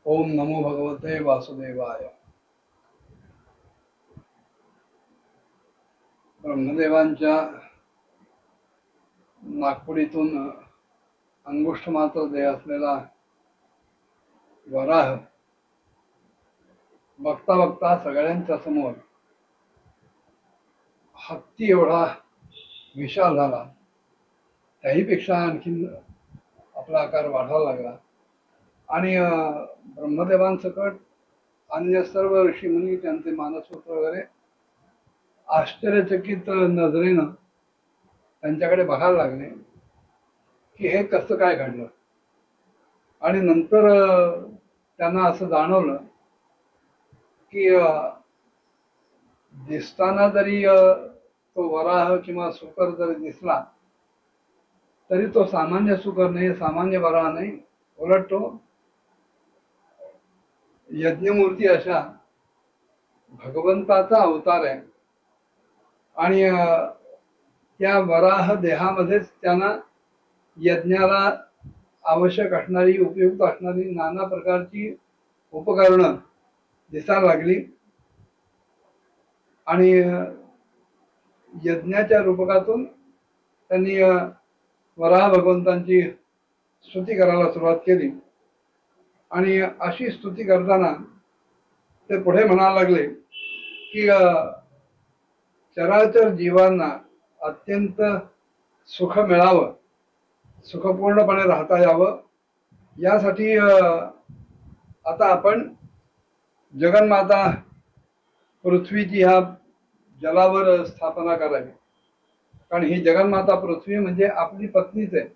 ओम नमो भगवते वासुदेवाय। ब्रह्मदेवांच्या नागपुडीतून अंगुष्ठ मात्र देह असलेला वराह बघता बघता सगळ्यांच्या समोर हत्ती एवढा विशाल झाला। त्याहीपेक्षा आणखीन आपला आकार वाढायला लागला आणि ब्रह्मदेवांसकट अन्य सर्व ऋषीमुनी त्यांचे मानसपुत्र वगैरे आश्चर्यचकित नजरेनं त्यांच्याकडे बघायला लागले की हे कसं काय घडलं। आणि नंतर त्यांना असं जाणवलं की दिसताना जरी तो वराह किंवा सुकर जरी दिसला तरी तो सामान्य सुकर नाही, सामान्य वराह नाही, उलट तो यज्ञमूर्ती अशा भगवंताचा अवतार आहे। आणि त्या वराह देहामध्येच त्यांना यज्ञाला आवश्यक असणारी, उपयुक्त असणारी नाना प्रकारची उपकरणं दिसायला लागली आणि यज्ञाच्या रूपकातून त्यांनी वराह भगवंतांची स्तुती करायला सुरुवात केली। आणि अशी स्तुती करताना ते पुढे म्हणायला लागले की चराचर जीवांना अत्यंत सुख मिळावं, सुखपूर्णपणे राहता यावं, यासाठी आता आपण जगन्माता पृथ्वीची ह्या जलावर स्थापना करावी। कारण ही जगन्माता पृथ्वी म्हणजे आपली पत्नीच आहे।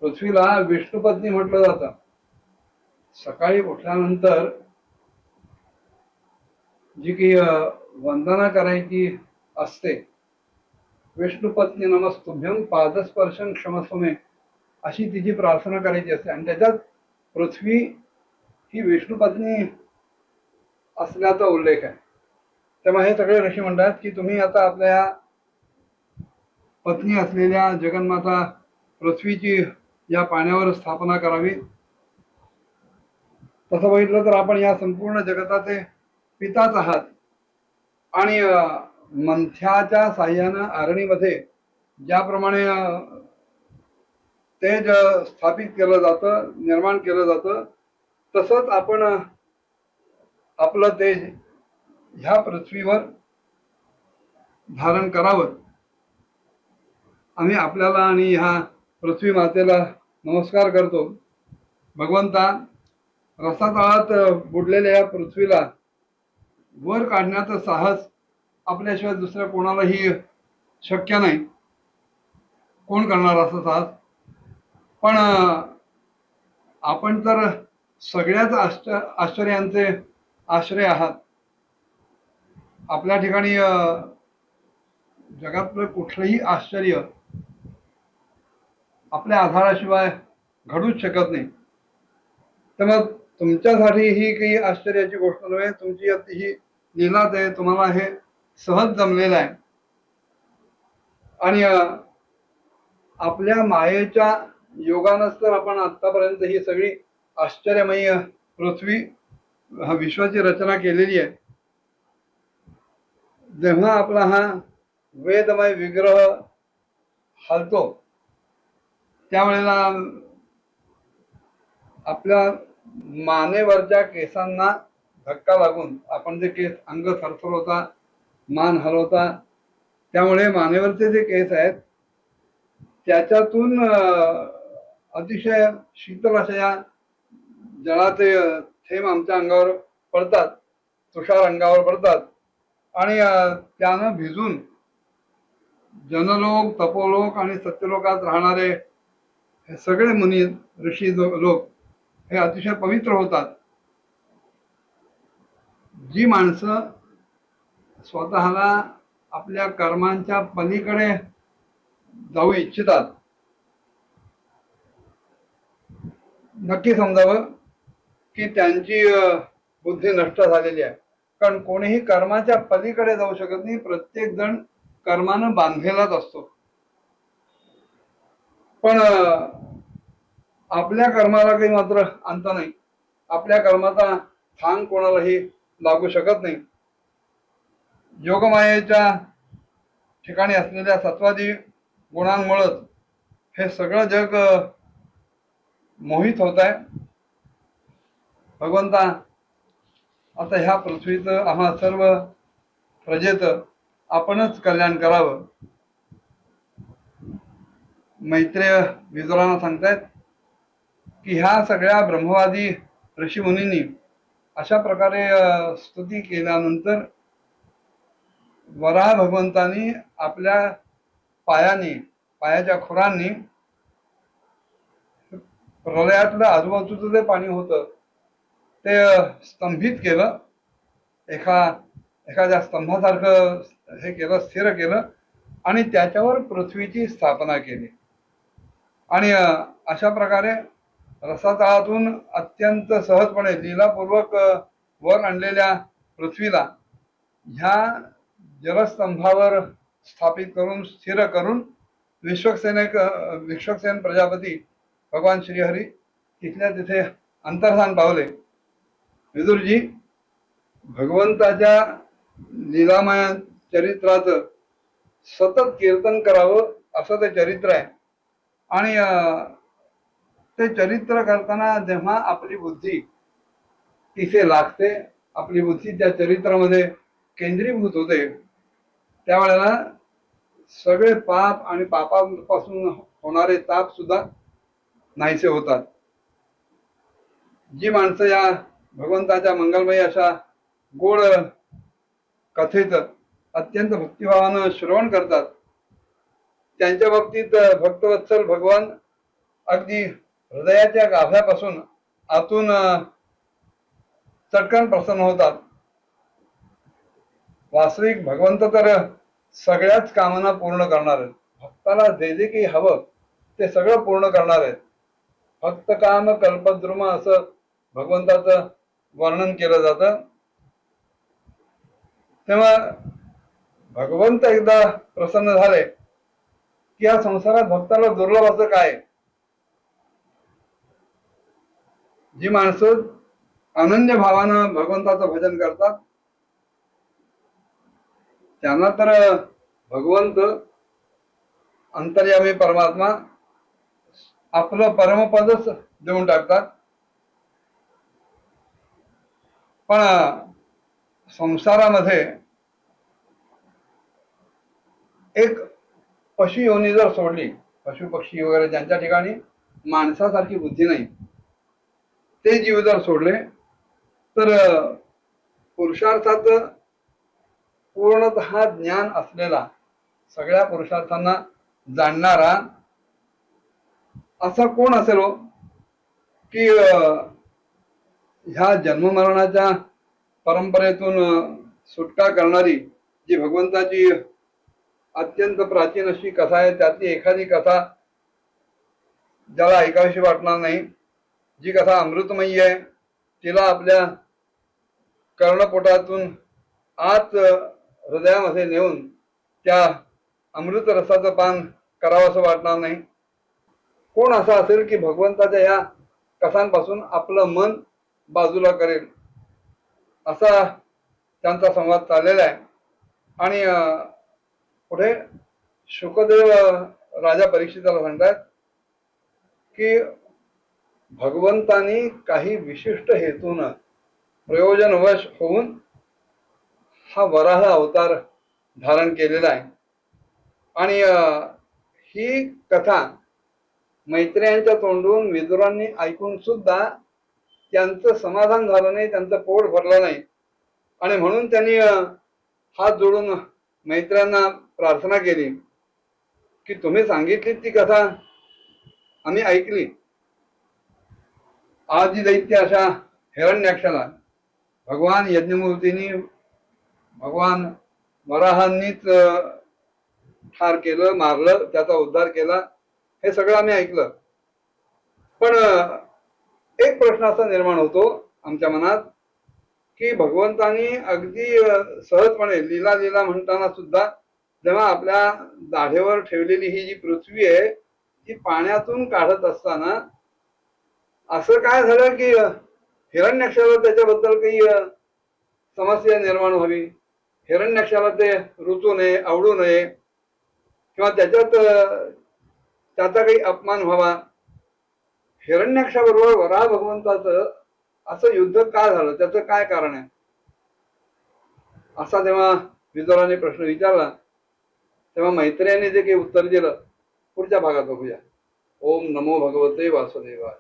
पृथ्वीला विष्णू पत्नी म्हटलं जातं। सकाळी उठल्यानंतर जी की वंदना करायची असते, विष्णू पत्नी नमस्तुभ्यं पादस्पर्शन क्षमस्व मे, अशी तिची प्रार्थना करायची असते। आणि त्याच्यात पृथ्वी ही विष्णू पत्नी असल्याचा उल्लेख आहे। तेव्हा हे सगळे ऋषी म्हणतात की तुम्ही आता आपल्या पत्नी असलेल्या जगन्माता पृथ्वीची या पाण्यावर स्थापना करावी। तसं बघितलं तर आपण या संपूर्ण जगताचे पिताच आहात। आणि मंथ्याच्या साह्यानं अरणीमध्ये ज्याप्रमाणे तेज स्थापित केलं जातं, निर्माण केलं जातं, तसंच आपण आपलं तेज ह्या पृथ्वीवर धारण करावं। आम्ही आपल्याला आणि ह्या पृथ्वी मातेला नमस्कार करतो। भगवंता, रसातळात बुडलेल्या या पृथ्वीला वर काढण्याचं साहस आपल्याशिवाय दुसऱ्या कोणालाही शक्य नाही। कोण करणार असं साहस? पण आपण तर सगळ्याच आश्चर्यांचे आश्रय आहात। आपल्या ठिकाणी जगातलं कुठलंही आश्चर्य आपल्या आधाराशिवाय घडूच शकत नाही। तर मग तुमच्यासाठी ही काही आश्चर्याची गोष्ट नव्हे, तुमची ही लीलाच आहे, तुम्हाला हे सहज जमलेलं आहे। आणि आपल्या मायेच्या योगानंच तर आपण आतापर्यंत ही सगळी आश्चर्यमय पृथ्वी विश्वाची रचना केलेली आहे। जेव्हा आपला हा वेदमय विग्रह हलतो त्यावेळेला आपल्या मानेवरच्या केसांना धक्का लागून आपण जे केस अंग थरथरवता, मान हलवता, त्यामुळे मानेवरचे जे केस आहेत त्याच्यातून अतिशय शीतल अशा या जळाचे थेंब आमच्या अंगावर पडतात, तुषार अंगावर पडतात। आणि त्यानं भिजून जनलोक, तपोलोक आणि सत्यलोकात राहणारे हे सगळे मुनी, ऋषी लोक हे अतिशय पवित्र होतात। जी माणसं स्वतःला आपल्या कर्मांच्या पलीकडे जाऊ इच्छितात, नक्की समजावं की त्यांची बुद्धी नष्ट झालेली आहे। कारण कोणीही कर्माच्या पलीकडे जाऊ शकत नाही। प्रत्येक जण कर्मानं बांधलेलाच असतो। पण आपल्या कर्माला काही मात्र अंत नाही। आपल्या कर्माचा थांग कोणालाही लागू शकत नाही. योगमायेच्या ठिकाणी असलेल्या सत्वादी गुणांमुळेच हे सगळं जग मोहित होत आहे. भगवंता, आता ह्या पृथ्वीचं आम्हा सर्व प्रजेचं आपणच कल्याण करावं. मैत्रेय विदुरांना सांगतायत की ह्या सगळ्या ब्रह्मवादी ऋषीमुनींनी अशा प्रकारे स्तुती केल्यानंतर वराह भगवंतांनी आपल्या पायाच्या खुरांनी प्रलयातलं आजूबाजूचं जे पाणी होतं ते स्तंभित केलं. एखाद्या स्तंभासारखं हे केलं, स्थिर केलं आणि त्याच्यावर पृथ्वीची स्थापना केली. आणि अशा प्रकारे रसातळातून अत्यंत सहजपणे लीलापूर्वक वर आणलेल्या पृथ्वीला ह्या जलस्तंभावर स्थापित करून स्थिर करून विश्वक्सेन प्रजापती भगवान श्रीहरी तिथल्या तिथे अंतर्धान पावले. विदुरजी, भगवंताच्या लीलामय चरित्राचं सतत कीर्तन करावं असं ते चरित्र आहे. आणि ते चरित्र करताना जेव्हा आपली बुद्धी तिथे लागते, आपली बुद्धी त्या चरित्रामध्ये केंद्रीभूत होते, त्यावेळेला सगळे पाप आणि पापापासून होणारे ताप सुद्धा नाहीसे होतात. जी माणसं या भगवंताच्या मंगलमय अशा गोड कथेचं अत्यंत भक्तिभावानं श्रवण करतात, त्यांच्या बाबतीत भक्तवत्सल भगवान अगदी हृदयाच्या गाभ्यापासून आतून चटकन प्रसन्न होतात. वास्तविक भगवंत तर सगळ्याच कामना पूर्ण करणार आहेत. भक्ताला जे जे काही हवं ते सगळं पूर्ण करणार आहेत. भक्त काम कल्पद्रुम असं भगवंताचं वर्णन केलं जातं. तेव्हा भगवंत एकदा प्रसन्न झाले की या संसारात भक्ताला दुर्लभ असं काय? जी माणसं अनन्य भावानं भगवंताचं भजन करतात त्यांना तर भगवंत अंतर्यामी परमात्मा आपलं परमपदच देऊन टाकतात. पण संसारामध्ये एक पशु योनी जर सोडली, पशु पक्षी वगैरे ज्यांच्या ठिकाणी माणसासारखी बुद्धी नाही, ते जीव जर सोडले तर पुरुषार्थात पूर्णतः ज्ञान असलेला, सगळ्या पुरुषार्थांना जाणणारा असा कोण असेल हो की ह्या जन्ममरणाच्या परंपरेतून सुटका करणारी जी भगवंताची अत्यंत प्राचीन अशी कथा आहे, त्यातली एखादी कथा ज्याला ऐकावीशी वाटणार नाही, जी कथा अमृतमयी आहे, तिला आपल्या कर्णपोटातून आत हृदयामध्ये नेऊन त्या अमृत रसाचं पान करावं असं वाटणार नाही. कोण असा असेल की भगवंताच्या या कथांपासून आपलं मन बाजूला करेल? असा त्यांचा संवाद चाललेला आहे. आणि पुढे शुकदेव राजा परीक्षिताला सांगतात की भगवंतानी काही विशिष्ट हेतून प्रयोजनवश होऊन हा वराह अवतार धारण केलेला आहे. आणि ही कथा मैत्रेयांच्या तोंडून विदुरांनी ऐकून सुद्धा त्यांचं समाधान झालं नाही, त्यांचं पोट भरलं नाही. आणि म्हणून त्यांनी हात जोडून मैत्र्यांना प्रार्थना केली की तुम्ही सांगितली ती कथा आम्ही ऐकली. आदि दैत्य अशा हिरण्याक्षाला भगवान यज्ञमूर्तींनी, भगवान वराहांनीच ठार केलं, मारलं, त्याचा उद्धार केला, हे सगळं आम्ही ऐकलं. पण एक प्रश्न असा निर्माण होतो आमच्या मनात की भगवंतांनी अगदी सहजपणे लीला लीला म्हणताना सुद्धा जेव्हा आपल्या दाढेवर ठेवलेली ही जी पृथ्वी आहे ती पाण्यातून काढत असताना असं काय झालं की हिरण्याक्षाला त्याच्याबद्दल काही समस्या निर्माण व्हावी, हिरण्याक्षाला ते रुचू नये, आवडू नये, किंवा त्याच्यात त्याचा काही अपमान व्हावा, हिरण्याक्षाबरोबर वराह भगवंताचं असं युद्ध का झालं, त्याचं काय कारण आहे, असा जेव्हा विदुराने प्रश्न विचारला तेव्हा मैत्रेयाने जे काही उत्तर दिलं पुढच्या भागात बघूया. ओम नमो भगवते वासुदेवाय.